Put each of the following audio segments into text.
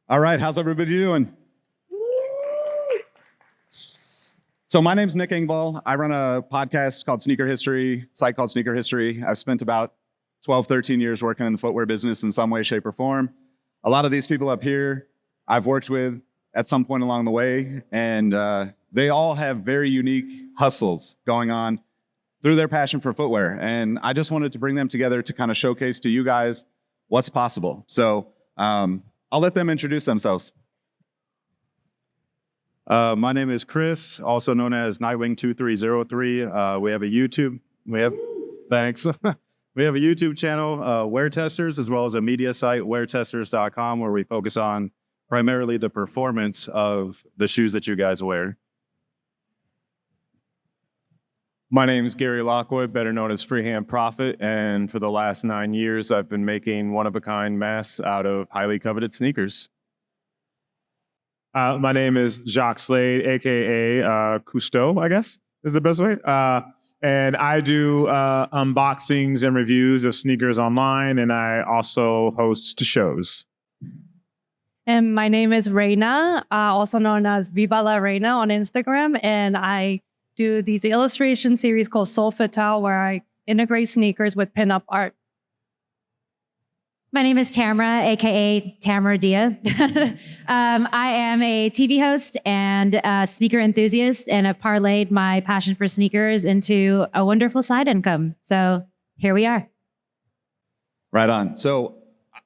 All right, how's everybody doing? So my name's Nick Engvall. I run a podcast called Sneaker History, site called Sneaker History. I've spent about 12, 13 years working in the footwear business in some way, shape, or form. A lot of these people up here I've worked with at some point along the way, and they all have very unique hustles going on through their passion for footwear. And I just wanted to bring them together to kind of showcase to you guys what's possible. So I'll let them introduce themselves. My name is Chris, also known as Nightwing2303. We have a YouTube. Thanks. We have a YouTube channel, Wear Testers, as well as a media site, weartesters.com, where we focus on primarily the performance of the shoes that you guys wear. My name is Gary Lockwood, better known as Freehand Profit, and for the last 9 years, I've been making one-of-a-kind masks out of highly coveted sneakers. My name is Jacques Slade, aka Cousteau, I guess is the best way. And I do unboxings and reviews of sneakers online, and I also host shows. And my name is Reina, also known as Viva la Reina on Instagram, and I do these illustration series called Soul Fatale, where I integrate sneakers with pinup art. My name is Tamara, aka Tamara Dhia. I am a TV host and a sneaker enthusiast, and I've parlayed my passion for sneakers into a wonderful side income. So here we are. Right on. So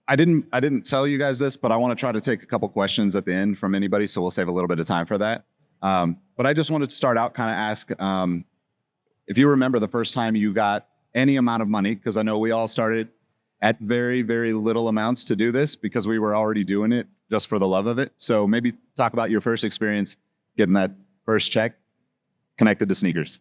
I didn't tell you guys this, but I want to try to take a couple questions at the end from anybody, so we'll save a little bit of time for that. But I just wanted to start out, kind of ask if you remember the first time you got any amount of money, because I know we all started at very, very little amounts to do this because we were already doing it just for the love of it. So maybe talk about your first experience getting that first check connected to sneakers.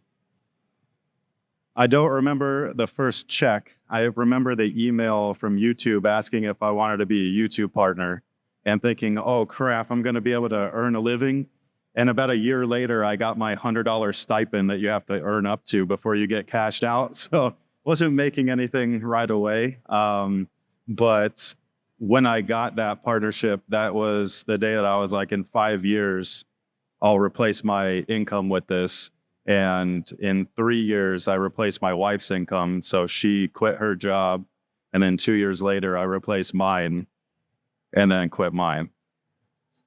I don't remember the first check. I remember the email from YouTube asking if I wanted to be a YouTube partner and thinking, oh crap, I'm going to be able to earn a living. And about a year later, I got my $100 stipend that you have to earn up to before you get cashed out. So wasn't making anything right away. But when I got that partnership, that was the day that I was like, in 5 years, I'll replace my income with this. And in 3 years, I replaced my wife's income. So she quit her job. And then 2 years later, I replaced mine and then quit mine.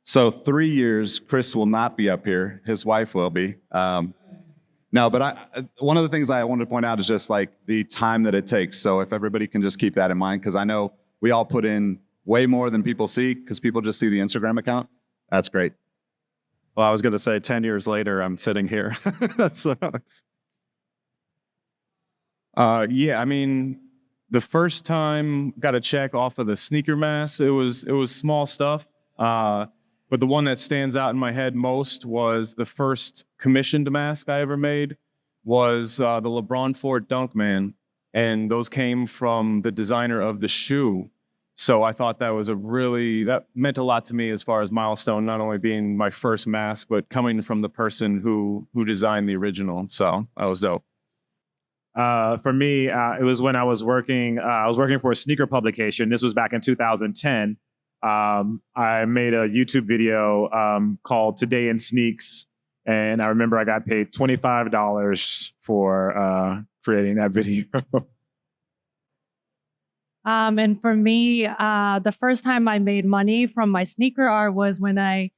So 3 years, Chris will not be up here. His wife will be. No, but one of the things I wanted to point out is just like the time that it takes. So if everybody can just keep that in mind, because I know we all put in way more than people see, because people just see the Instagram account. That's great. Well, I was going to say 10 years later, I'm sitting here. So. Yeah, I mean, the first time got a check off of the sneaker mask, it was small stuff. But the one that stands out in my head most was the first commissioned mask I ever made was the LeBron 4 Dunk Man. And those came from the designer of the shoe. So I thought that meant a lot to me as far as milestone, not only being my first mask, but coming from the person who designed the original. So that was dope. For me, it was when I was working for a sneaker publication. This was back in 2010. I made a YouTube video called Today in Sneaks, and I remember I got paid $25 for creating that video. And for me, the first time I made money from my sneaker art was when I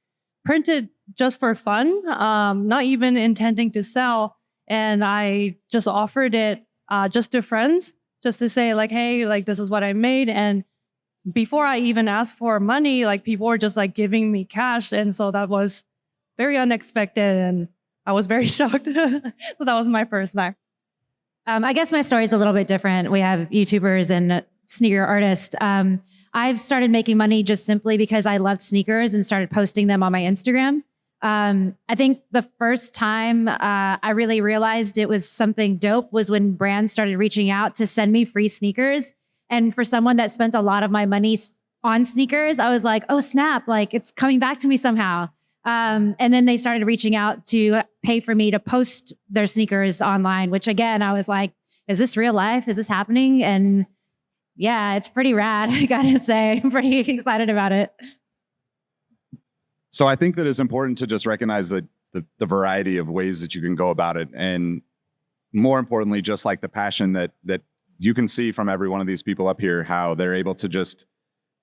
printed just for fun, not even intending to sell. And I just offered it just to friends, just to say like, hey, like this is what I made. And before I even asked for money, like people were just like giving me cash. And so that was very unexpected. And I was very shocked. So that was my first time. I guess my story is a little bit different. We have YouTubers and sneaker artists. I've started making money just simply because I loved sneakers and started posting them on my Instagram. I think the first time I really realized it was something dope was when brands started reaching out to send me free sneakers. And for someone that spent a lot of my money on sneakers, I was like, oh snap, like it's coming back to me somehow. And then they started reaching out to pay for me to post their sneakers online, which again, I was like, is this real life? Is this happening? And yeah, it's pretty rad, I gotta say. I'm pretty excited about it. So I think that it's important to just recognize the variety of ways that you can go about it. And more importantly, just like the passion that you can see from every one of these people up here, how they're able to just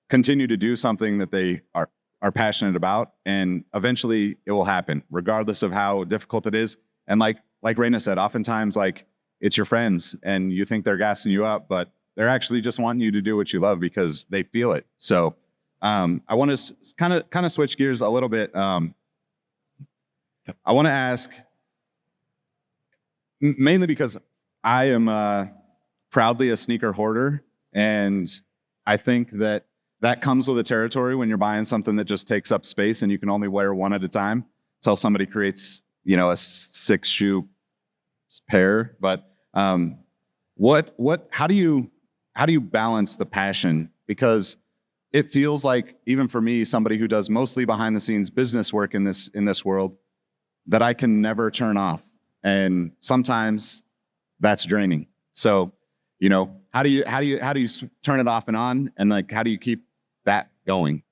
continue to do something that they are passionate about. And eventually it will happen, regardless of how difficult it is. And like Reina said, oftentimes like it's your friends and you think they're gassing you up, but they're actually just wanting you to do what you love because they feel it. So I want to kind of switch gears a little bit. I want to ask, mainly because I am proudly a sneaker hoarder, and I think that comes with the territory when you're buying something that just takes up space and you can only wear one at a time until somebody creates, a 6-shoe pair. But how do you balance the passion? Because it feels like, even for me, somebody who does mostly behind the scenes business work in this world, that I can never turn off. And sometimes that's draining. So, how do you turn it off and on? And like, how do you keep that going?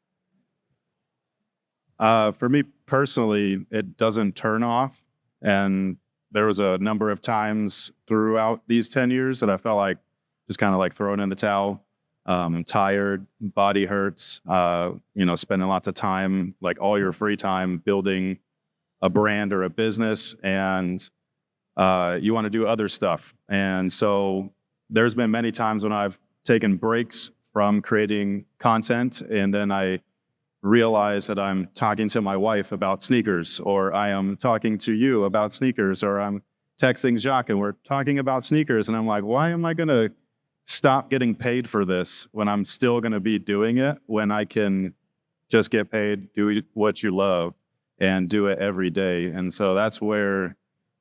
For me personally, it doesn't turn off. And there was a number of times throughout these 10 years that I felt like just kind of like throwing in the towel. I'm tired, body hurts, spending lots of time, like all your free time building a brand or a business, and you want to do other stuff. And so there's been many times when I've taken breaks from creating content, and then I realize that I'm talking to my wife about sneakers, or I am talking to you about sneakers, or I'm texting Jacques and we're talking about sneakers. And I'm like, why am I going to stop getting paid for this when I'm still going to be doing it, when I can just get paid, do what you love, and do it every day? And so that's where,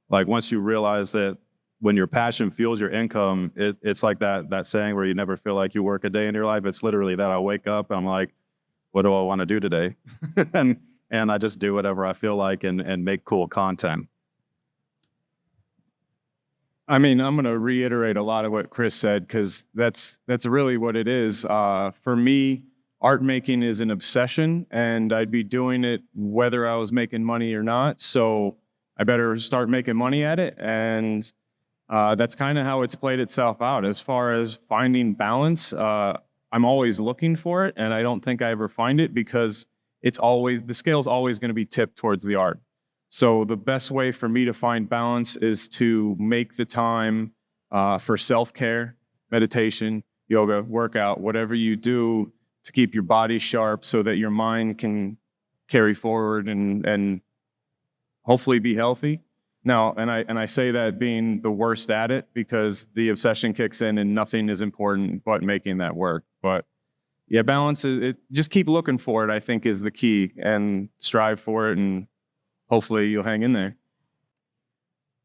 like, once you realize that when your passion fuels your income, it's like that saying where you never feel like you work a day in your life. It's literally that. I wake up, I'm like, what do I want to do today? and I just do whatever I feel like and make cool content. I mean, I'm going to reiterate a lot of what Chris said, because that's really what it is. For me, art making is an obsession, and I'd be doing it whether I was making money or not. So I better start making money at it. And that's kind of how it's played itself out. As far as finding balance, I'm always looking for it, and I don't think I ever find it, because the scale's always going to be tipped towards the art. So the best way for me to find balance is to make the time for self-care, meditation, yoga, workout, whatever you do to keep your body sharp so that your mind can carry forward and hopefully be healthy. Now, and I say that being the worst at it, because the obsession kicks in and nothing is important but making that work. But yeah, balance just keep looking for it, I think, is the key, and strive for it, and hopefully you'll hang in there.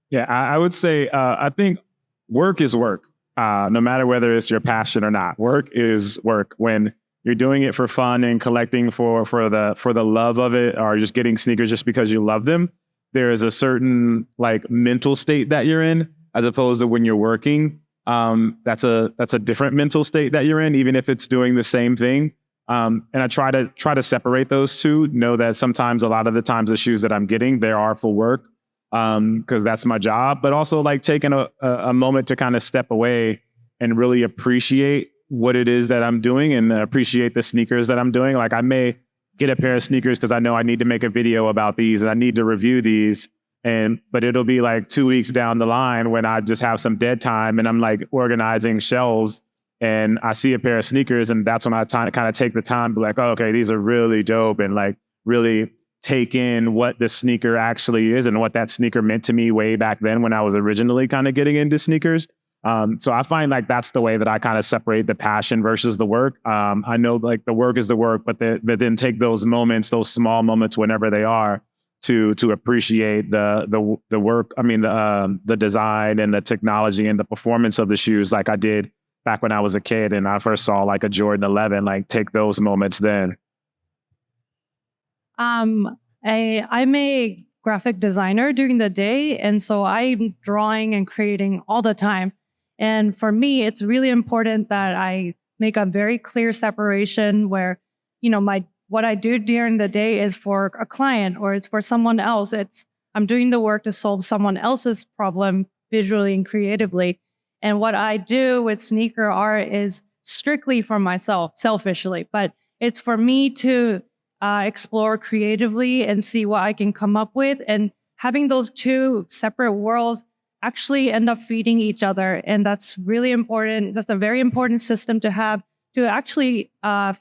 Yeah, I would say I think work is work, no matter whether it's your passion or not. Work is work. When you're doing it for fun and collecting for the love of it, or just getting sneakers just because you love them, there is a certain like mental state that you're in, as opposed to when you're working. That's a different mental state that you're in, even if it's doing the same thing. And I try to separate those two. Know that sometimes, a lot of the times, the shoes that I'm getting, they are for work, because that's my job. But also like taking a moment to kind of step away and really appreciate what it is that I'm doing, and appreciate the sneakers that I'm doing. Like, I may get a pair of sneakers because I know I need to make a video about these and I need to review these. But it'll be like 2 weeks down the line when I just have some dead time and I'm like organizing shelves, and I see a pair of sneakers, and that's when I kind of take the time to be like, oh, okay, these are really dope, and like really take in what the sneaker actually is and what that sneaker meant to me way back then when I was originally kind of getting into sneakers. So I find like that's the way that I kind of separate the passion versus the work. I know like the work is the work, but then take those moments, those small moments, whenever they are, to appreciate the work. I mean, the design and the technology and the performance of the shoes, like I did back when I was a kid and I first saw like a Jordan 11. Like, take those moments then. I'm a graphic designer during the day, and so I'm drawing and creating all the time. And for me, it's really important that I make a very clear separation where, my what I do during the day is for a client or it's for someone else. I'm doing the work to solve someone else's problem visually and creatively. And what I do with sneaker art is strictly for myself, selfishly, but it's for me to explore creatively and see what I can come up with. And having those two separate worlds actually end up feeding each other. And that's really important. That's a very important system to have to actually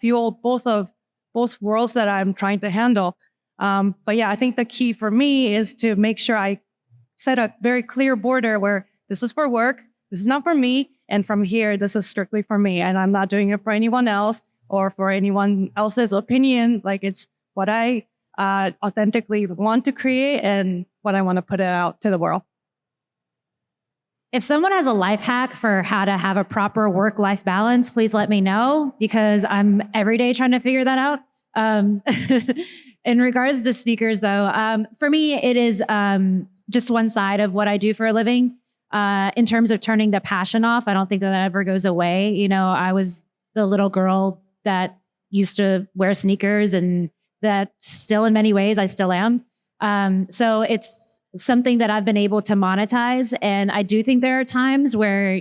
fuel both worlds that I'm trying to handle. But yeah, I think the key for me is to make sure I set a very clear border where this is for work, this is not for me, and from here, this is strictly for me. And I'm not doing it for anyone else or for anyone else's opinion. Like, it's what I authentically want to create and what I want to put it out to the world. If someone has a life hack for how to have a proper work-life balance, please let me know, because I'm every day trying to figure that out. In regards to sneakers, though, for me, it is just one side of what I do for a living. In terms of turning the passion off, I don't think that ever goes away. You know, I was the little girl that used to wear sneakers, and that still in many ways I still am. So it's something that I've been able to monetize. And I do think there are times where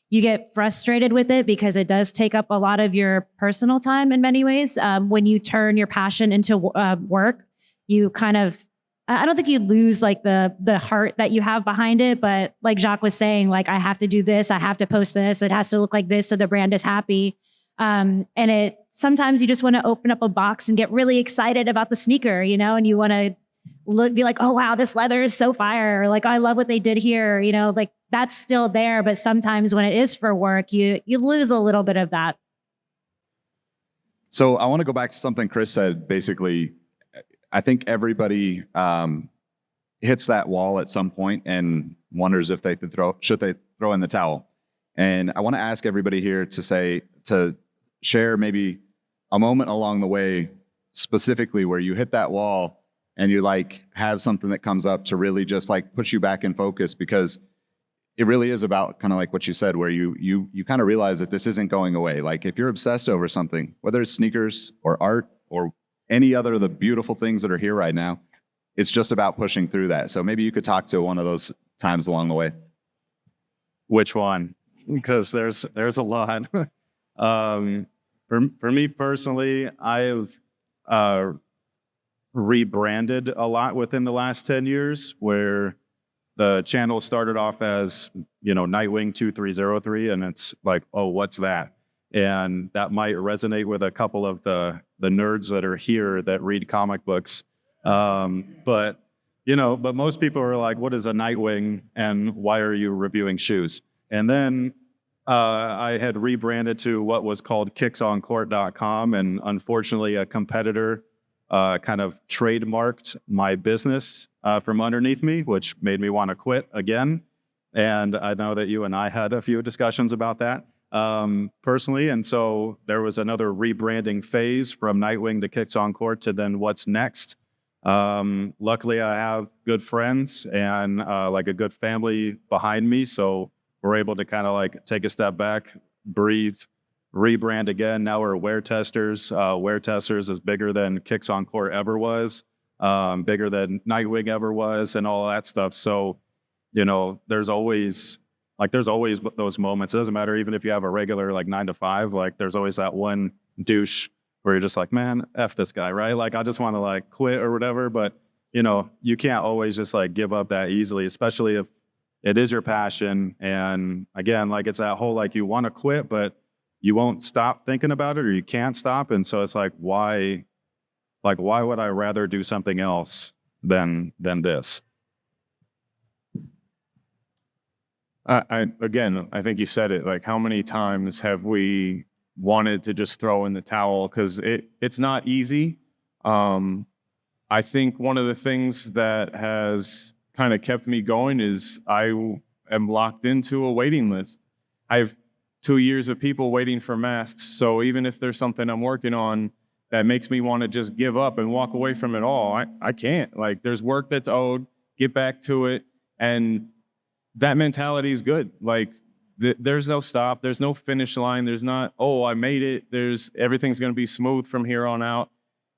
you get frustrated with it because it does take up a lot of your personal time in many ways. When you turn your passion into work, you kind of, I don't think you lose like the heart that you have behind it. But like Jacques was saying, like, I have to do this, I have to post this, it has to look like this so the brand is happy. And sometimes you just want to open up a box and get really excited about the sneaker, you know, and you want to be like, oh, wow, this leather is so fire. Or like, I love what they did here. You know, like, that's still there. But sometimes when it is for work, you lose a little bit of that. So I want to go back to something Chris said. Basically, I think everybody hits that wall at some point and wonders if they should throw in the towel. And I want to ask everybody here to share maybe a moment along the way, specifically where you hit that wall and you like have something that comes up to really just like push you back in focus, because it really is about kind of like what you said, where you kind of realize that this isn't going away. Like, if you're obsessed over something, whether it's sneakers or art or any other of the beautiful things that are here right now, it's just about pushing through that. So maybe you could talk to one of those times along the way. Which one? Because there's a lot. For me personally, I have rebranded a lot within the last 10 years, where the channel started off as, you know, Nightwing 2303, and it's like, oh, what's that? And that might resonate with a couple of the nerds that are here that read comic books. But most people are like, what is a Nightwing and why are you reviewing shoes? And then I had rebranded to what was called kicksoncourt.com, and unfortunately a competitor kind of trademarked my business from underneath me, which made me want to quit again. And I know that you and I had a few discussions about that personally. And so there was another rebranding phase from Nightwing to Kicks on Court to then what's next. Luckily, I have good friends and like a good family behind me. So we're able to kind of like take a step back, breathe, rebrand again. Now we're Wear Testers. Wear Testers is bigger than Kicks on Court ever was, bigger than Nightwing ever was, and all that stuff. So, you know, there's always those moments. It doesn't matter, even if you have a regular like 9 to 5, like there's always that one douche where you're just like, man, F this guy, right? Like, I just want to like quit or whatever. But, you know, you can't always just like give up that easily, especially if it is your passion. And again, like, it's that whole, like, you want to quit, but you won't stop thinking about it, or you can't stop. And so it's like, why would I rather do something else than this? I think you said it. Like, how many times have we wanted to just throw in the towel? Because it's not easy. I think one of the things that has kind of kept me going is I am locked into a waiting list. I have 2 years of people waiting for masks. So even if there's something I'm working on that makes me want to just give up and walk away from it all, I can't. Like, there's work that's owed, get back to it. And that mentality is good. Like, there's no stop. There's no finish line. There's not, oh, I made it. Everything's going to be smooth from here on out.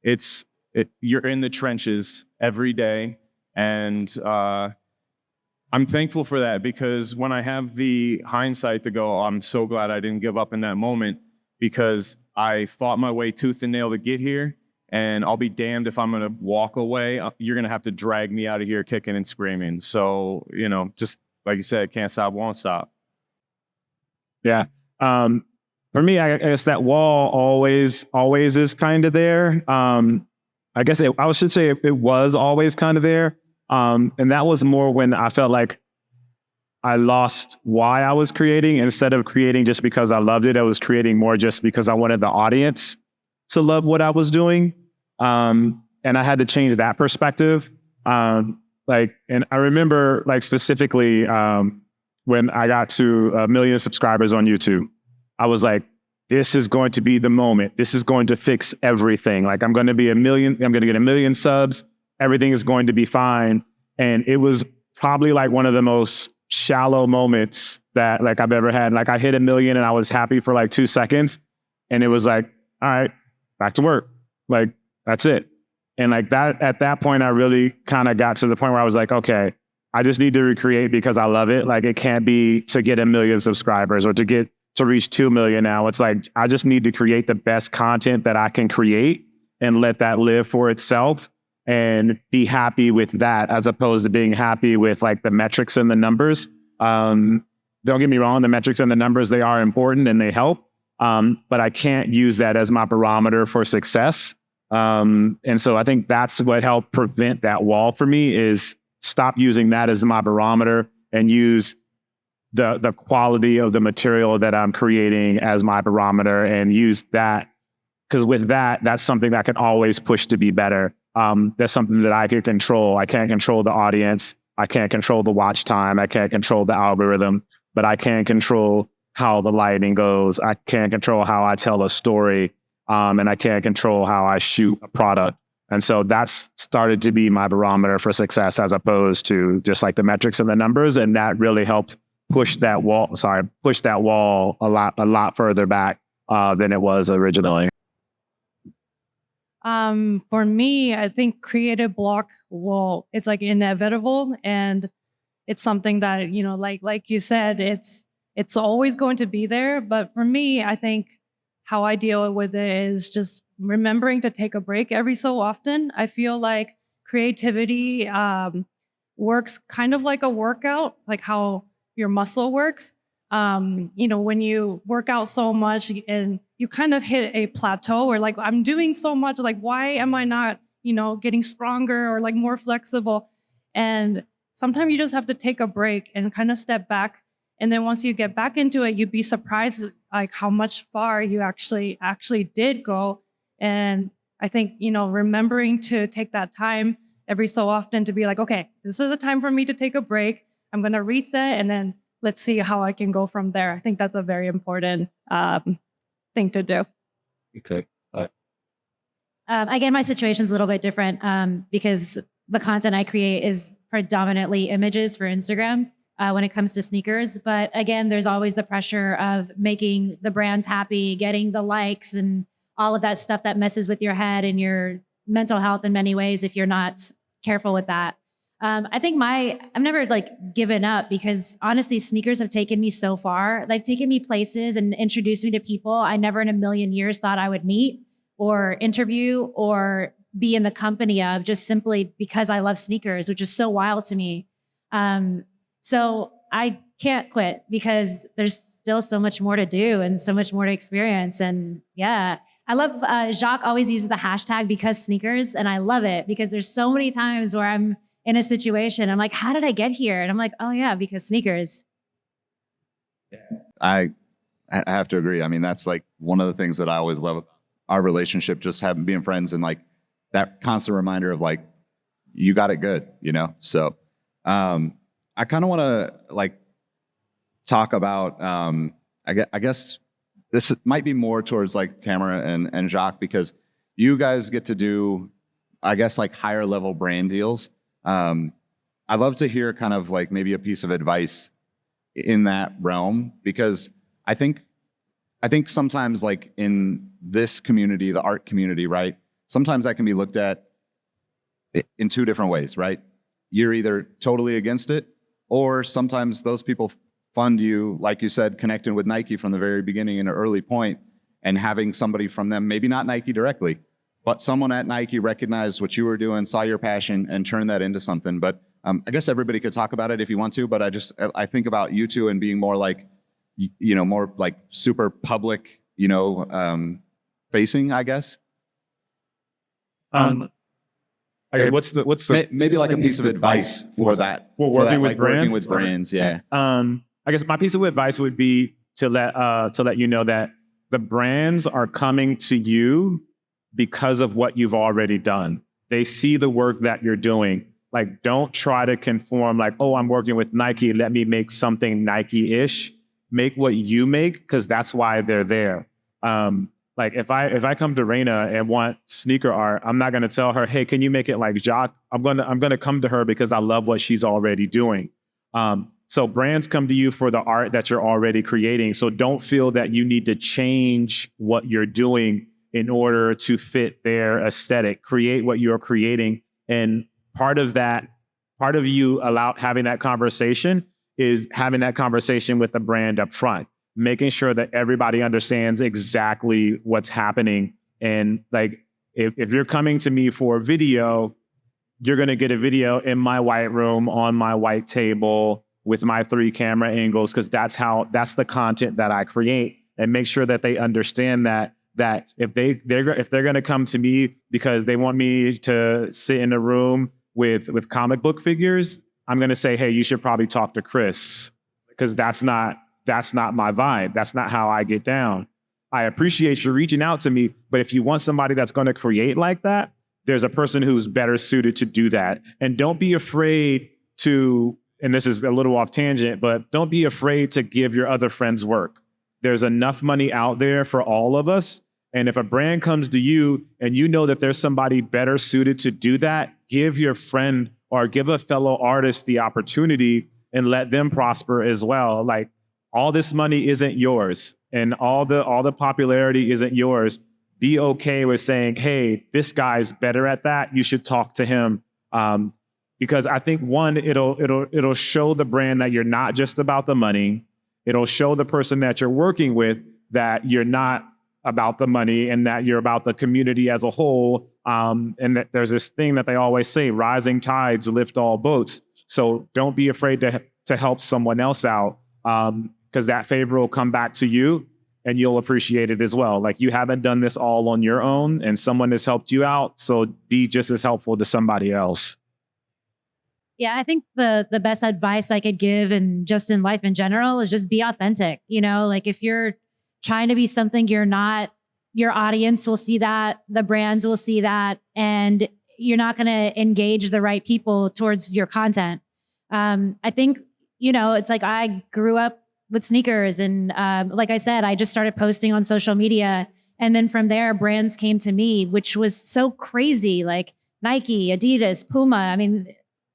you're in the trenches every day. And I'm thankful for that, because when I have the hindsight to go, oh, I'm so glad I didn't give up in that moment, because I fought my way tooth and nail to get here. And I'll be damned if I'm going to walk away. You're going to have to drag me out of here kicking and screaming. So, just like you said, can't stop, won't stop. Yeah. For me, I guess that wall always is kind of there. I guess I should say it was always kind of there. And that was more when I felt like I lost why I was creating. Instead of creating just because I loved it, I was creating more just because I wanted the audience to love what I was doing. And I had to change that perspective. And I remember specifically when I got to 1 million subscribers on YouTube, I was like, this is going to be the moment. This is going to fix everything. I'm going to get 1 million subs. Everything is going to be fine. And it was probably one of the most shallow moments that I've ever had. I hit 1 million and I was happy for 2 seconds. And it was all right, back to work. That's it. And that, at that point, I really kind of got to the point where I was like, okay, I just need to recreate because I love it. It can't be to get 1 million subscribers or to reach 2 million now. It's I just need to create the best content that I can create and let that live for itself and be happy with that, as opposed to being happy with the metrics and the numbers. Don't get me wrong, the metrics and the numbers, they are important and they help. But I can't use that as my barometer for success. And so I think that's what helped prevent that wall for me, is stop using that as my barometer and use the quality of the material that I'm creating as my barometer, and use that, because with that, that's something that I can always push to be better. That's something that I can control. I can't control the audience. I can't control the watch time. I can't control the algorithm, but I can control how the lighting goes. I can't control how I tell a story. And I can't control how I shoot a product. And so that's started to be my barometer for success, as opposed to just the metrics and the numbers. And that really helped push that wall a lot further back than it was originally. For me, I think creative block it's inevitable, and it's something that, like you said, it's always going to be there. But for me, I think how I deal with it is just remembering to take a break every so often. I feel like creativity works kind of like a workout, like how your muscle works. When you work out so much and you kind of hit a plateau where I'm doing so much, why am I not, getting stronger or more flexible? And sometimes you just have to take a break and kind of step back. And then once you get back into it, you'd be surprised how much far you actually did go. And I think, remembering to take that time every so often to be okay, this is a time for me to take a break. I'm going to reset, and then let's see how I can go from there. I think that's a very important thing to do. Okay. Again, my situation's a little bit different because the content I create is predominantly images for Instagram when it comes to sneakers. But again, there's always the pressure of making the brands happy, getting the likes and all of that stuff that messes with your head and your mental health in many ways if you're not careful with that. I think I've never given up, because honestly, sneakers have taken me so far. They've taken me places and introduced me to people I never in a million years thought I would meet or interview or be in the company of, just simply because I love sneakers, which is so wild to me. So I can't quit, because there's still so much more to do and so much more to experience. And yeah, I love Jacques always uses the hashtag because sneakers, and I love it because there's so many times where I'm in a situation, I'm like, how did I get here? And I'm like, oh yeah, because sneakers. I have to agree. I mean, that's one of the things that I always love about our relationship, just being friends, and that constant reminder of you got it good, So I kind of want to talk about I guess this might be more towards Tamara and Jacques, because you guys get to do, I guess, higher level brand deals. I'd love to hear kind of maybe a piece of advice in that realm, because I think sometimes in this community, the art community, right? sometimes that can be looked at in two different ways, right? You're either totally against it, or sometimes those people fund you, like you said, connecting with Nike from the very beginning in an early point, and having somebody from them, maybe not Nike directly, but someone at Nike recognized what you were doing, saw your passion, and turned that into something. But I guess everybody could talk about it if you want to, but I think about you two and being more like, more like super public, facing, I guess. Okay, what's the Maybe like a piece of advice for that, for working with brands? Working with brands, yeah. I guess my piece of advice would be to let you know that the brands are coming to you because of what you've already done. They see the work that you're doing. Like, don't try to conform like, oh, I'm working with Nike, let me make something Nike-ish. Make what you make, because that's why they're there. Like if I come to Reina and want sneaker art, I'm not gonna tell her, hey, can you make it like Jacques? I'm gonna come to her because I love what she's already doing. So brands come to you for the art that you're already creating. So don't feel that you need to change what you're doing in order to fit their aesthetic. Create what you're creating. And part of you having that conversation is having that conversation with the brand up front, making sure that everybody understands exactly what's happening. And like, if you're coming to me for a video, you're going to get a video in my white room on my white table with my 3 camera angles, because that's the content that I create. And make sure that they understand that if they're going to come to me because they want me to sit in a room with comic book figures, I'm going to say, hey, you should probably talk to Chris, because that's not my vibe. That's not how I get down. I appreciate you reaching out to me, but if you want somebody that's going to create like that, there's a person who's better suited to do that. And don't be afraid to, and this is a little off tangent, but don't be afraid to give your other friends work. There's enough money out there for all of us. And if a brand comes to you and you know that there's somebody better suited to do that, give your friend or give a fellow artist the opportunity and let them prosper as well. Like, all this money isn't yours and all the popularity isn't yours. Be okay with saying, hey, this guy's better at that. You should talk to him. Because I think, one, it'll show the brand that you're not just about the money. It'll show the person that you're working with that you're not about the money and that you're about the community as a whole. And that there's this thing that they always say, rising tides lift all boats. So don't be afraid to help someone else out, because that favor will come back to you and you'll appreciate it as well. Like, you haven't done this all on your own and someone has helped you out. So be just as helpful to somebody else. Yeah, I think the best advice I could give, and just in life in general, is just be authentic. Like, if you're trying to be something you're not, your audience will see that, the brands will see that, and you're not going to engage the right people towards your content. I think, it's like, I grew up with sneakers, and like I said, I just started posting on social media. And then from there, brands came to me, which was so crazy, like Nike, Adidas, Puma. I mean,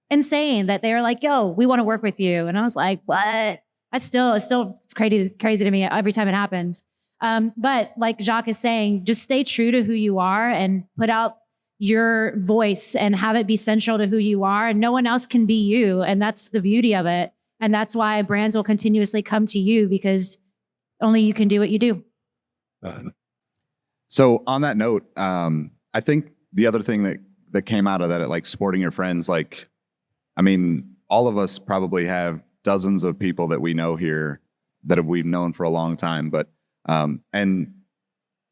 insane that they were like, yo, we want to work with you. And I was like, what? It's crazy to me every time it happens. But like Jacques is saying, just stay true to who you are and put out your voice and have it be central to who you are. And no one else can be you. And that's the beauty of it. And that's why brands will continuously come to you, because only you can do what you do. So on that note, I think the other thing that came out of that, like supporting your friends, like, I mean, all of us probably have dozens of people that we know here that we've known for a long time. But, and,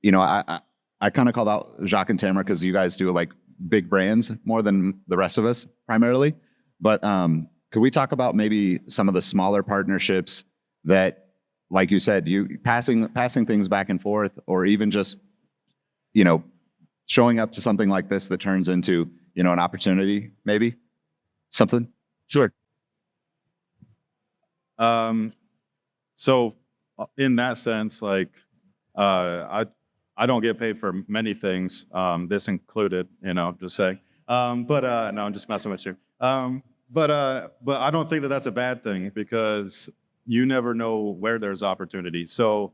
I kind of called out Jacques and Tamara because you guys do like big brands more than the rest of us primarily. But could we talk about maybe some of the smaller partnerships that, like you said, you passing things back and forth, or even just, showing up to something like this that turns into, an opportunity, maybe something? Sure. So in that sense, like, I don't get paid for many things, this included, just saying. No, I'm just messing with you. But I don't think that that's a bad thing, because you never know where there's opportunity. So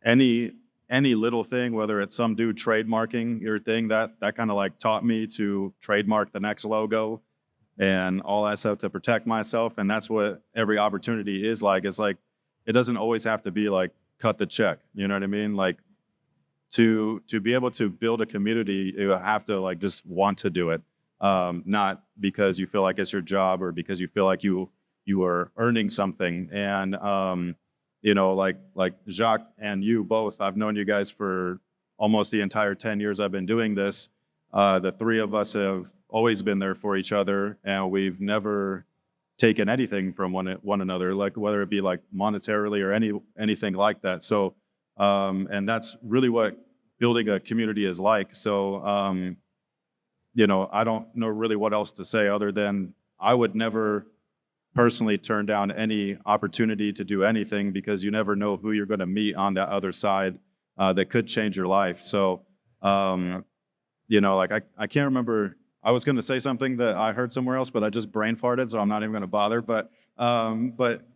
any any little thing, whether it's some dude trademarking your thing, that kind of like taught me to trademark the next logo and all that stuff to protect myself. And that's what every opportunity is like. It's like, it doesn't always have to be like cut the check. You know what I mean? Like to be able to build a community, you have to like just want to do it. Not because you feel like it's your job or because you feel like you are earning something. And, you know, like Jacques and you both, I've known you guys for almost the entire 10 years I've been doing this. The three of us have always been there for each other, and we've never taken anything from one another, like whether it be like monetarily or anything like that. So, and that's really what building a community is like. So, you know, I don't know really what else to say other than I would never personally turn down any opportunity to do anything, because you never know who you're going to meet on that other side that could change your life. So, you know, like I can't remember. I was going to say something that I heard somewhere else, but I just brain farted, so I'm not even going to bother. But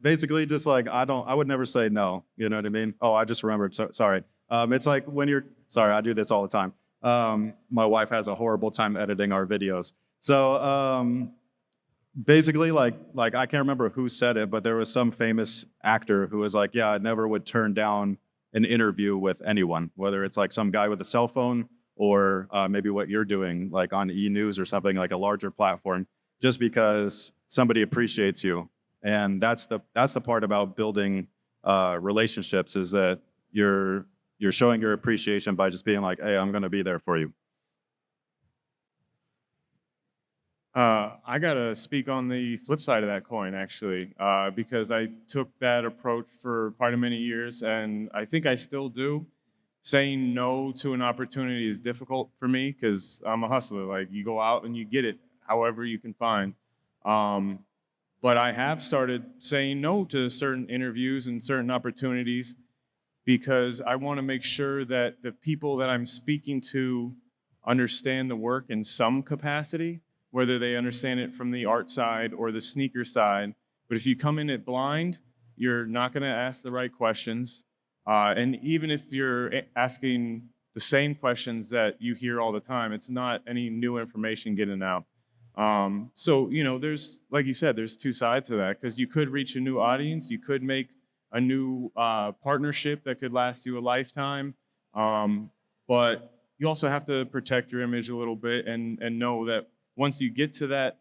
basically, just like I would never say no. You know what I mean? Oh, I just remembered. Sorry. It's like when you're sorry. I do this all the time. My wife has a horrible time editing our videos. So basically, like I can't remember who said it, but there was some famous actor who was like, yeah, I never would turn down an interview with anyone, whether it's like some guy with a cell phone or maybe what you're doing, like on e-news or something, like a larger platform, just because somebody appreciates you. And that's the part about building relationships, is that you're showing your appreciation by just being like, hey, I'm going to be there for you. I gotta speak on the flip side of that coin, actually, because I took that approach for quite a many years, and I think I still do. Saying no to an opportunity is difficult for me because I'm a hustler. Like, you go out and you get it however you can find. But I have started saying no to certain interviews and certain opportunities because I want to make sure that the people that I'm speaking to understand the work in some capacity, whether they understand it from the art side or the sneaker side. But if you come in it blind, you're not going to ask the right questions. And even if you're asking the same questions that you hear all the time, it's not any new information getting out. So, you know, there's, like you said, there's two sides to that, because you could reach a new audience. You could make a new partnership that could last you a lifetime. But you also have to protect your image a little bit and know that once you get to that,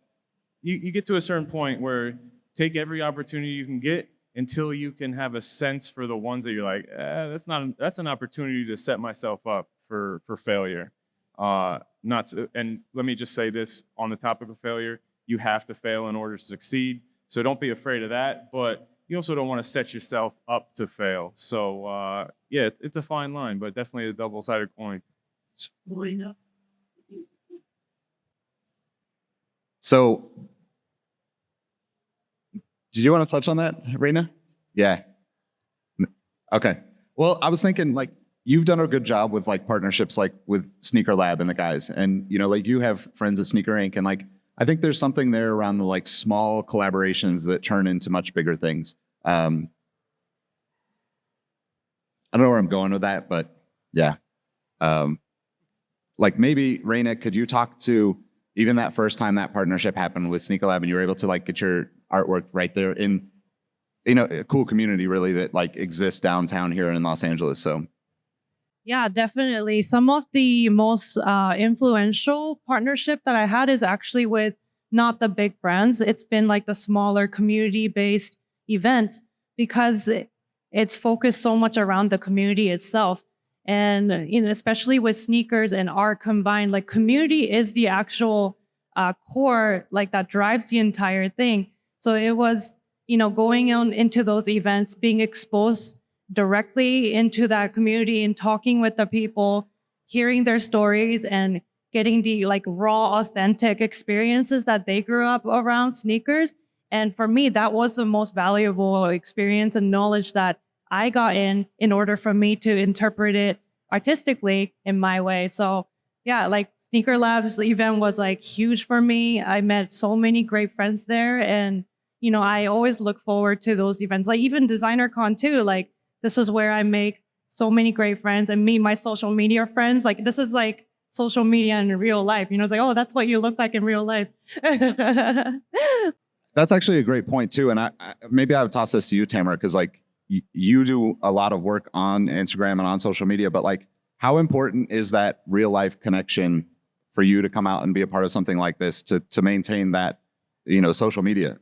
you get to a certain point where take every opportunity you can get until you can have a sense for the ones that you're like, that's an opportunity to set myself up for failure. And let me just say this on the topic of failure: you have to fail in order to succeed. So don't be afraid of that, but you also don't want to set yourself up to fail. So yeah, it's a fine line, but definitely a double-sided coin. So, did you want to touch on that, Reina? Yeah. Okay. Well, I was thinking, like, you've done a good job with like partnerships, like with Sneaker Lab and the guys, and you know, like you have friends at Sneaker Inc. and like I think there's something there around the like small collaborations that turn into much bigger things. I don't know where I'm going with that, but yeah. Like maybe Reina, could you talk to even that first time that partnership happened with Sneaker Lab and you were able to like get your artwork right there in, you know, a cool community really that like exists downtown here in Los Angeles. So yeah, definitely. Some of the most influential partnership that I had is actually with not the big brands. It's been like the smaller community-based events because it's focused so much around the community itself. And you know, especially with sneakers and art combined, like community is the actual core, like that drives the entire thing. So it was, you know, going on into those events, being exposed directly into that community and talking with the people, hearing their stories and getting the like raw, authentic experiences that they grew up around sneakers. And for me, that was the most valuable experience and knowledge that I got in order for me to interpret it artistically in my way. So yeah, like Sneaker Labs event was like huge for me. I met so many great friends there. And, you know, I always look forward to those events, like even DesignerCon too. Like this is where I make so many great friends and meet my social media friends. Like this is like social media in real life. You know, it's like, oh, that's what you look like in real life. That's actually a great point too. And maybe I would toss this to you, Tamara, because like you do a lot of work on Instagram and on social media, but like how important is that real life connection for you to come out and be a part of something like this to maintain that, you know, social media?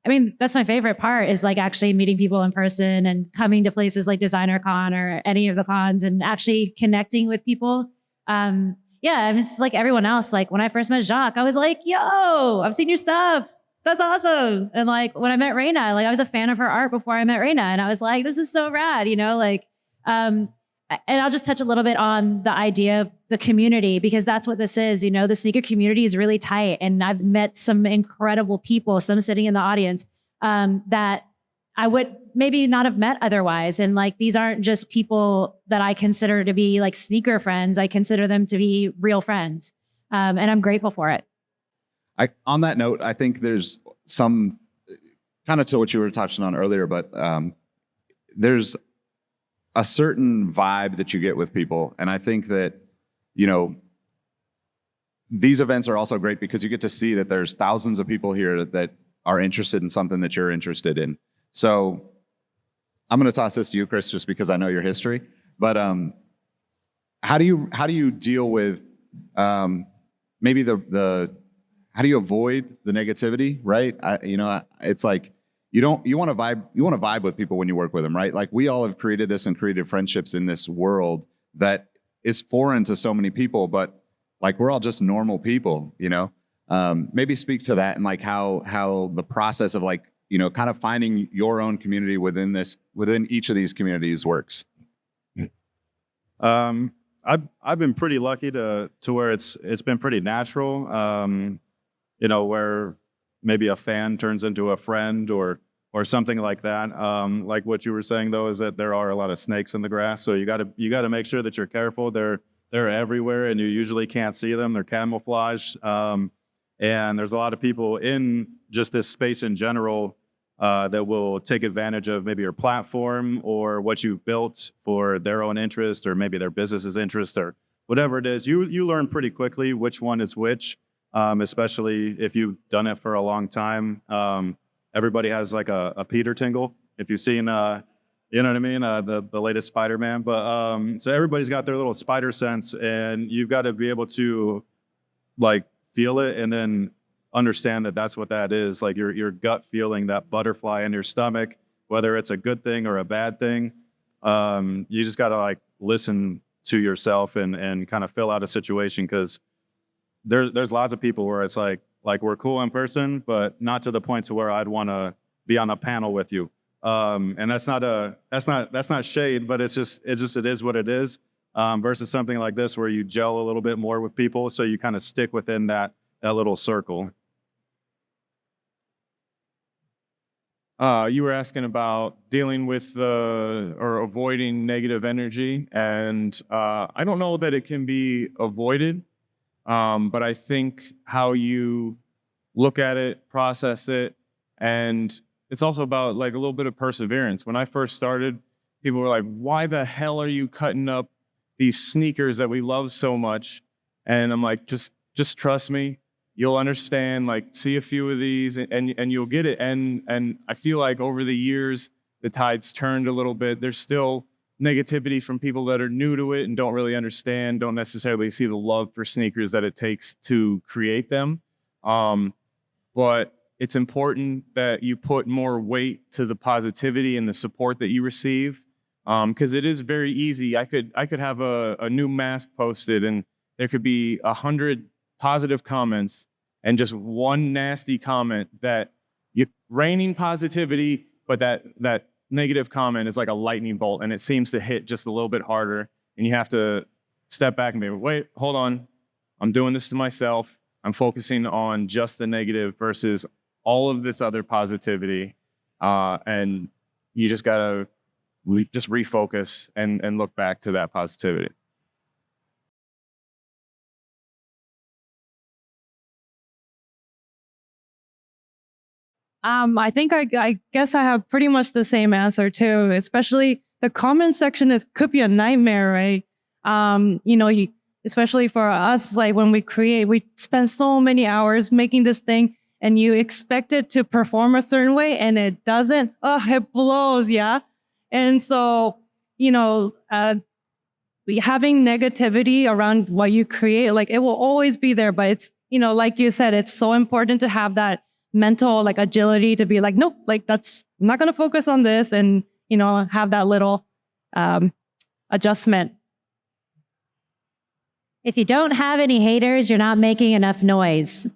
I mean, that's my favorite part is like actually meeting people in person and coming to places like DesignerCon or any of the cons and actually connecting with people. Yeah, and it's like everyone else. Like when I first met Jacques, I was like, yo, I've seen your stuff. That's awesome. And like when I met Reina, like I was a fan of her art before I met Reina. And I was like, this is so rad, you know, like, and I'll just touch a little bit on the idea of the community, because that's what this is. You know, the sneaker community is really tight. And I've met some incredible people, some sitting in the audience, that I would maybe not have met otherwise. And like, these aren't just people that I consider to be like sneaker friends. I consider them to be real friends. And I'm grateful for it. On that note, I think there's some kind of to what you were touching on earlier, but there's a certain vibe that you get with people. And I think that, you know, these events are also great because you get to see that there's thousands of people here that are interested in something that you're interested in. So I'm going to toss this to you, Chris, just because I know your history. But how do you deal with maybe how do you avoid the negativity, right? It's like you want to vibe with people when you work with them, right? Like we all have created this and created friendships in this world that is foreign to so many people, but like we're all just normal people, you know? Maybe speak to that and like how the process of like, you know, kind of finding your own community within each of these communities works. I've been pretty lucky to where it's been pretty natural. You know, where maybe a fan turns into a friend or something like that. Like what you were saying though, is that there are a lot of snakes in the grass. So you got to make sure that you're careful. They're everywhere and you usually can't see them. They're camouflaged. And there's a lot of people in just this space in general that will take advantage of maybe your platform or what you've built for their own interest or maybe their business's interest or whatever it is. You learn pretty quickly which one is which. Especially if you've done it for a long time. Everybody has like a Peter tingle. If you've seen, you know what I mean, the latest Spider-Man. But so everybody's got their little spider sense, and you've got to be able to like feel it and then understand that that's what that is. Like your gut feeling, that butterfly in your stomach, whether it's a good thing or a bad thing. You just got to like listen to yourself and kind of fill out a situation because there's lots of people where it's like we're cool in person, but not to the point to where I'd want to be on a panel with you. And that's not shade, but it is what it is. Versus something like this where you gel a little bit more with people, so you kind of stick within that little circle. You were asking about dealing with or avoiding negative energy, and I don't know that it can be avoided. But I think how you look at it, process it, and it's also about like a little bit of perseverance. When I first started, people were like, why the hell are you cutting up these sneakers that we love so much? And I'm like, just trust me. You'll understand, like see a few of these and you'll get it. And I feel like over the years, the tide's turned a little bit. There's still negativity from people that are new to it and don't really understand, don't necessarily see the love for sneakers that it takes to create them. But it's important that you put more weight to the positivity and the support that you receive. Because it is very easy. I could have a new mask posted and there could be 100 positive comments and just one nasty comment that you're raining positivity, but that negative comment is like a lightning bolt and it seems to hit just a little bit harder. And you have to step back and be, wait, hold on. I'm doing this to myself. I'm focusing on just the negative versus all of this other positivity. And you just got to just refocus and look back to that positivity. I think I guess I have pretty much the same answer too, especially the comment section could be a nightmare, right? Especially for us, like when we create, we spend so many hours making this thing, and you expect it to perform a certain way, and it doesn't. Oh, it blows, yeah. And so, having negativity around what you create, like it will always be there. But it's, like you said, it's so important to have that mental like agility to be like, nope, like I'm not going to focus on this, and have that little adjustment. If you don't have any haters, you're not making enough noise.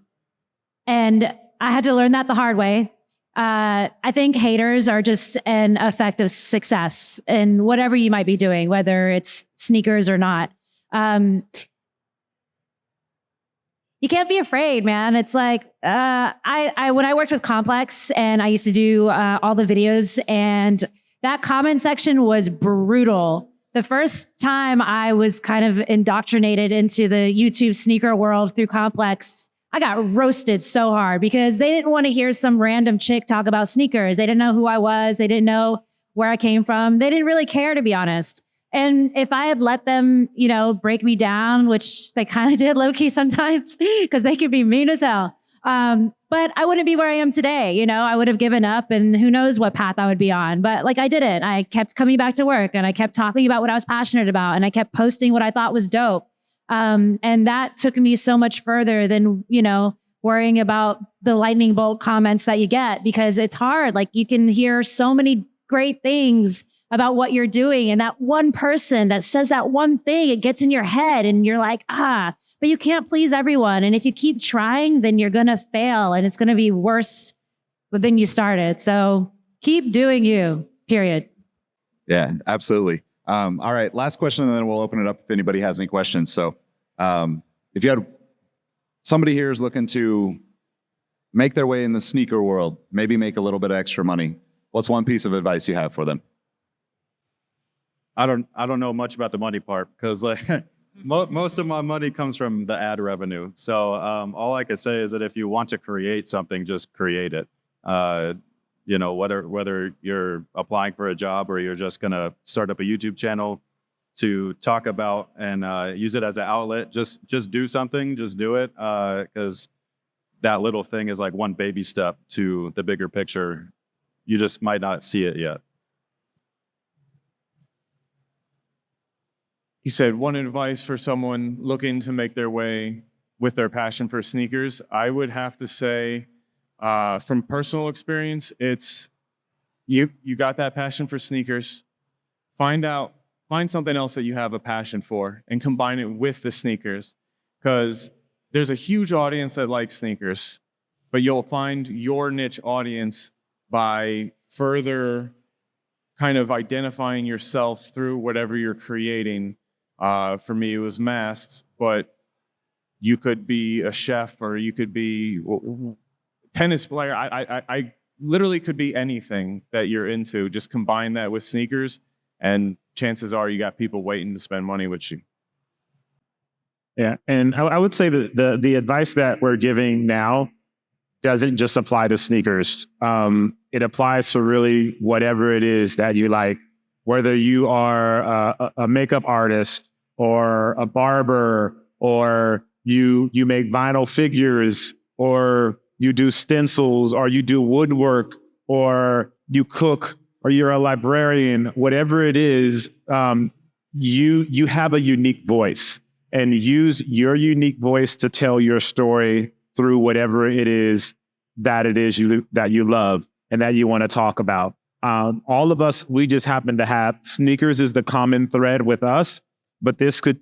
And I had to learn that the hard way. I think haters are just an effect of success in whatever you might be doing, whether it's sneakers or not. You can't be afraid, man. It's like, when I worked with Complex and I used to do all the videos, and that comment section was brutal. The first time I was kind of indoctrinated into the YouTube sneaker world through Complex, I got roasted so hard because they didn't want to hear some random chick talk about sneakers. They didn't know who I was. They didn't know where I came from. They didn't really care, to be honest. And if I had let them, break me down, which they kind of did low-key sometimes, because they could be mean as hell. But I wouldn't be where I am today. I would have given up, and who knows what path I would be on. But like, I didn't. I kept coming back to work, and I kept talking about what I was passionate about, and I kept posting what I thought was dope. And that took me so much further than, worrying about the lightning bolt comments that you get, because it's hard. Like, you can hear so many great things about what you're doing, and that one person that says that one thing, it gets in your head, and you're like, but you can't please everyone. And if you keep trying, then you're going to fail, and it's going to be worse than you started. So keep doing you, period. Yeah, absolutely. All right, last question, and then we'll open it up if anybody has any questions. So if you had somebody here is looking to make their way in the sneaker world, maybe make a little bit of extra money, what's one piece of advice you have for them? I don't know much about the money part, because like most of my money comes from the ad revenue. So all I could say is that if you want to create something, just create it. Whether you're applying for a job or you're just gonna start up a YouTube channel to talk about and use it as an outlet, just do something, just do it, because that little thing is like one baby step to the bigger picture. You just might not see it yet. You said one advice for someone looking to make their way with their passion for sneakers. I would have to say, from personal experience, it's you got that passion for sneakers. Find something else that you have a passion for and combine it with the sneakers, because there's a huge audience that likes sneakers, but you'll find your niche audience by further kind of identifying yourself through whatever you're creating. For me, it was masks, but you could be a chef, or you could be tennis player. I literally could be anything that you're into. Just combine that with sneakers, and chances are you got people waiting to spend money with you. Yeah, and I would say that the advice that we're giving now doesn't just apply to sneakers. It applies to really whatever it is that you like. Whether you are a makeup artist or a barber, or you make vinyl figures, or you do stencils, or you do woodwork, or you cook, or you're a librarian, whatever it is, you have a unique voice, and use your unique voice to tell your story through whatever it is that you love and that you want to talk about. All of us, we just happen to have sneakers is the common thread with us, but this could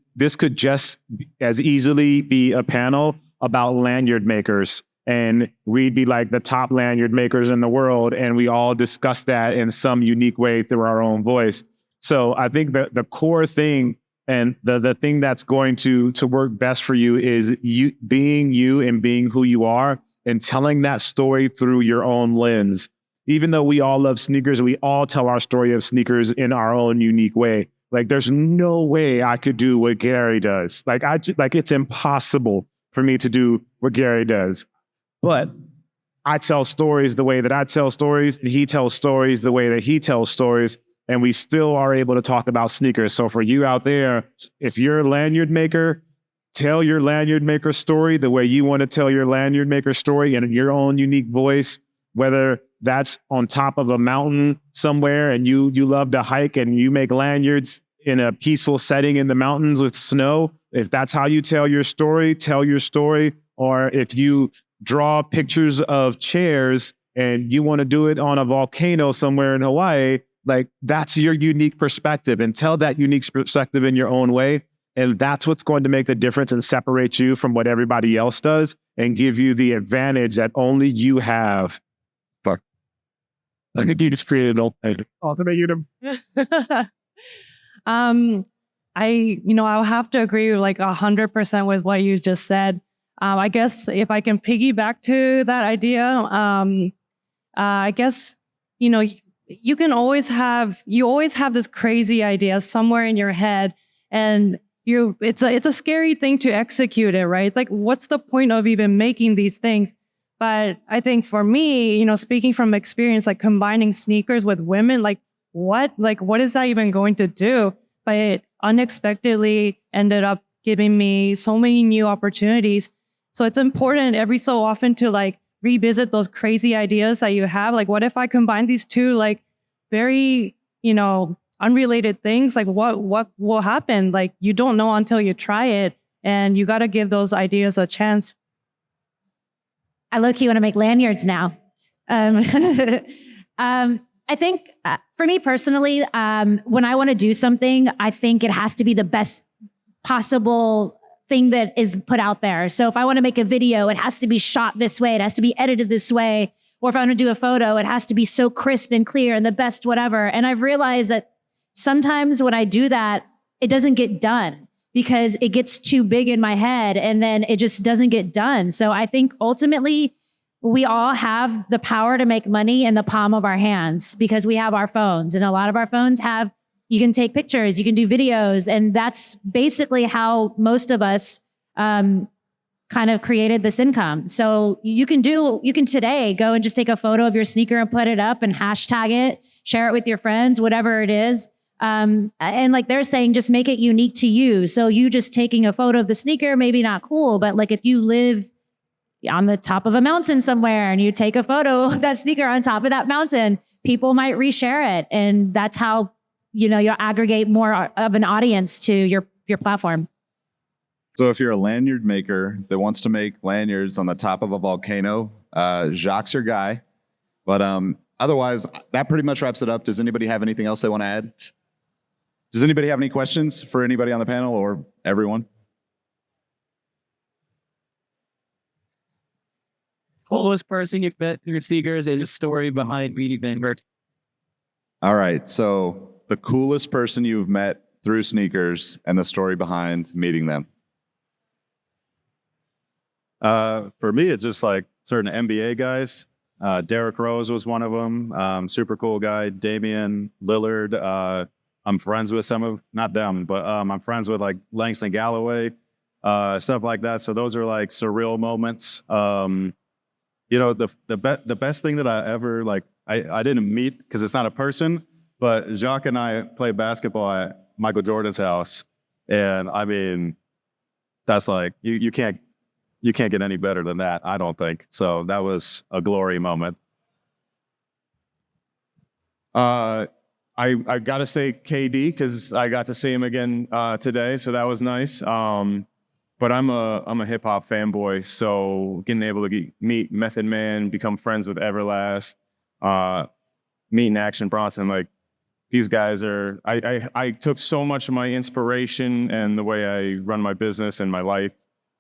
just as easily be a panel about lanyard makers, and we'd be like the top lanyard makers in the world, and we all discuss that in some unique way through our own voice. So I think that the core thing and the thing that's going to work best for you is you being you and being who you are and telling that story through your own lens. Even though we all love sneakers, we all tell our story of sneakers in our own unique way. Like, there's no way I could do what Gary does. Like it's impossible for me to do what Gary does. But I tell stories the way that I tell stories, and he tells stories the way that he tells stories. and we still are able to talk about sneakers. So for you out there, if you're a lanyard maker, tell your lanyard maker story the way you want to tell your lanyard maker story in your own unique voice, whether that's on top of a mountain somewhere and you love to hike and you make lanyards in a peaceful setting in the mountains with snow. If that's how you tell your story, tell your story. Or if you draw pictures of chairs and you want to do it on a volcano somewhere in Hawaii, like that's your unique perspective, and tell that unique perspective in your own way. And that's what's going to make the difference and separate you from what everybody else does and give you the advantage that only you have. Fuck. I think you just created an ultimate universe. I'll have to agree like 100% with what you just said. I guess if I can piggyback to that idea, I guess, you always have this crazy idea somewhere in your head, and it's a scary thing to execute it, right? It's like, what's the point of even making these things? But I think for me, speaking from experience, like combining sneakers with women, what is that even going to do? But it unexpectedly ended up giving me so many new opportunities. So it's important every so often to revisit those crazy ideas that you have. Like, what if I combine these two very, unrelated things? Like, what will happen? Like, you don't know until you try it, and you got to give those ideas a chance. I low-key want to make lanyards now. I think for me personally, when I want to do something, I think it has to be the best possible thing that is put out there. So if I want to make a video, it has to be shot this way. It has to be edited this way. Or if I want to do a photo, it has to be so crisp and clear and the best whatever. And I've realized that sometimes when I do that, it doesn't get done because it gets too big in my head and then it just doesn't get done. So I think ultimately we all have the power to make money in the palm of our hands because we have our phones, and a lot of our phones you can take pictures, you can do videos. And that's basically how most of us kind of created this income. So you can today go and just take a photo of your sneaker and put it up and hashtag it, share it with your friends, whatever it is. And like they're saying, just make it unique to you. So you just taking a photo of the sneaker, maybe not cool, but like if you live on the top of a mountain somewhere and you take a photo of that sneaker on top of that mountain, people might reshare it. And that's how, you'll aggregate more of an audience to your platform. So if you're a lanyard maker that wants to make lanyards on the top of a volcano, Jacques' your guy. But otherwise, that pretty much wraps it up. Does anybody have anything else they want to add? Does anybody have any questions for anybody on the panel or everyone? Coolest person you've met through sneakers and the story behind meeting them. All right. So the coolest person you've met through sneakers and the story behind meeting them. For me, it's just like certain NBA guys. Derrick Rose was one of them. Super cool guy. Damian Lillard. I'm friends with not them, but I'm friends with like Langston Galloway, stuff like that. So those are like surreal moments. The best thing that I ever I didn't meet because it's not a person, but Jacques and I played basketball at Michael Jordan's house, and I mean, that's like you can't get any better than that, I don't think. So that was a glory moment. I gotta say KD because I got to see him again today, so that was nice. But I'm a hip hop fanboy, so getting able to meet Method Man, become friends with Everlast, meeting Action Bronson, like these guys are. I took so much of my inspiration and the way I run my business and my life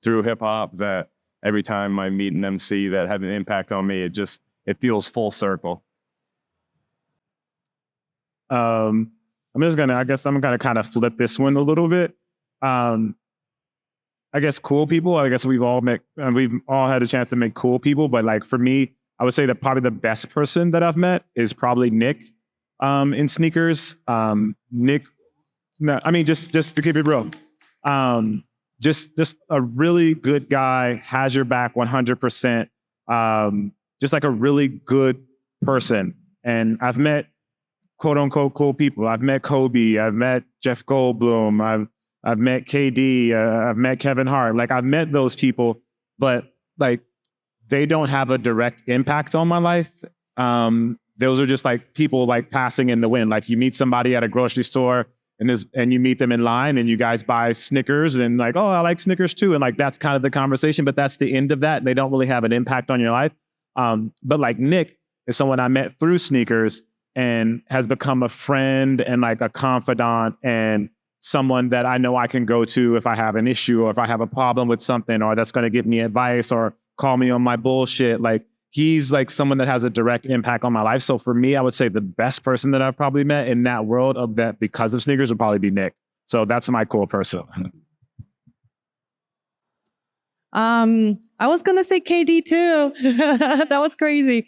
through hip hop that every time I meet an MC that had an impact on me, it feels full circle. I guess I'm gonna kind of flip this one a little bit. I guess cool people. I guess we've all had a chance to meet cool people, but like for me, I would say that probably the best person that I've met is probably Nick in sneakers. Nick, no, I mean just to keep it real, just a really good guy, has your back 100%. Just like a really good person, and I've met quote unquote cool people. I've met Kobe, I've met Jeff Goldblum, I've met KD, I've met Kevin Hart. Like I've met those people, but like they don't have a direct impact on my life. Those are just like people like passing in the wind. Like you meet somebody at a grocery store and you meet them in line and you guys buy Snickers and like, oh, I like Snickers too. And like, that's kind of the conversation, but that's the end of that. They don't really have an impact on your life. But like Nick is someone I met through sneakers and has become a friend and like a confidant and someone that I know I can go to if I have an issue or if I have a problem with something, or that's going to give me advice or call me on my bullshit. Like he's like someone that has a direct impact on my life. So for me, I would say the best person that I've probably met in that world of that because of sneakers would probably be Nick. So that's my cool person. I was going to say KD too. That was crazy.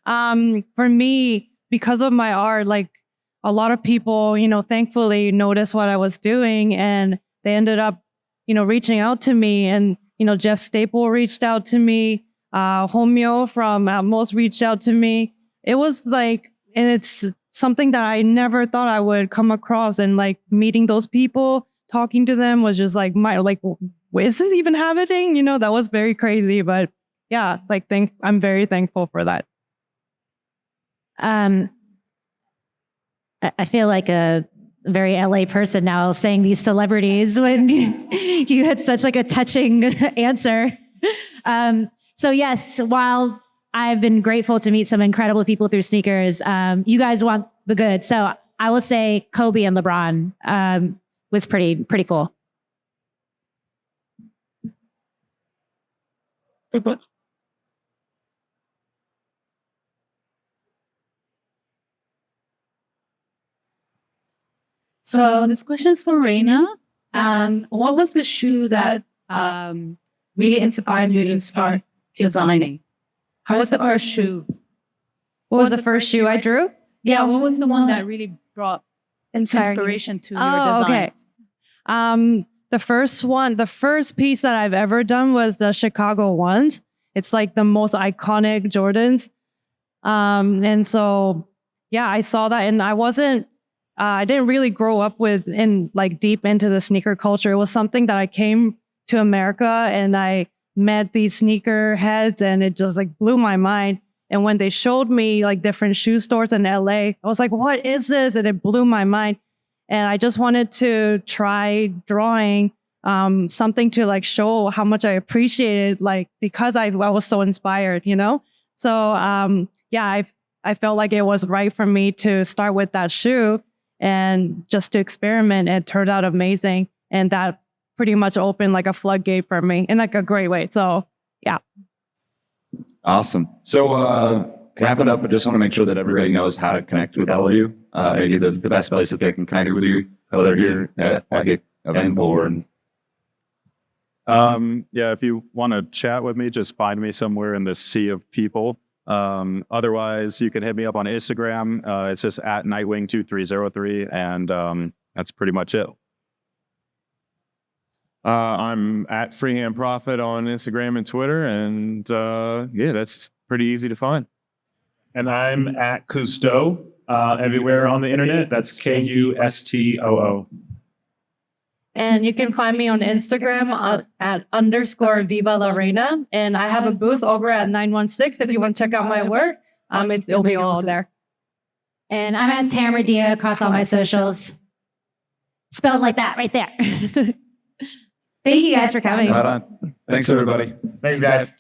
For me, because of my art, like a lot of people, thankfully noticed what I was doing and they ended up, reaching out to me. And, Jeff Staple reached out to me. Homeo from Atmos reached out to me. It was like, and it's something that I never thought I would come across. And like meeting those people, talking to them was just like, is this even happening? That was very crazy. But yeah, like I'm very thankful for that. I feel like a very LA person now saying these celebrities when you had such like a touching answer. So yes, while I've been grateful to meet some incredible people through sneakers, you guys want the good. So I will say Kobe and LeBron was pretty cool. So this question is for Reina. What was the shoe that really inspired you to start designing? How was the first shoe? What was the first shoe I drew? Yeah, what was the one that really brought inspiration to your design? Okay. The first piece that I've ever done was the Chicago ones. It's like the most iconic Jordans. And so, yeah, I saw that and I didn't really grow up deep into the sneaker culture. It was something that I came to America and I met these sneaker heads and it just like blew my mind. And when they showed me like different shoe stores in LA, I was like, what is this? And it blew my mind. And I just wanted to try drawing something to like show how much I appreciated, like, because I was so inspired, So yeah, I felt like it was right for me to start with that shoe and just to experiment. It turned out amazing. And that pretty much opened like a floodgate for me in like a great way. So yeah. Awesome. So wrap it up, but just want to make sure that everybody knows how to connect with all of you. Maybe the best place that they can connect with you, whether here at the event or. Yeah, if you want to chat with me, just find me somewhere in the sea of people. Otherwise, you can hit me up on Instagram. It's just at Nightwing2303, and that's pretty much it. I'm at Freehand Profit on Instagram and Twitter, and yeah, that's pretty easy to find. And I'm at Cousteau everywhere on the internet. That's KUSTOO. And you can find me on Instagram at _Viva La Reina. And I have a booth over at 916 if you want to check out my work. It'll be all there. And I'm at Tamara Dhia across all my socials. Spelled like that right there. Thank you guys for coming. Right on. Thanks, everybody. Thanks, guys.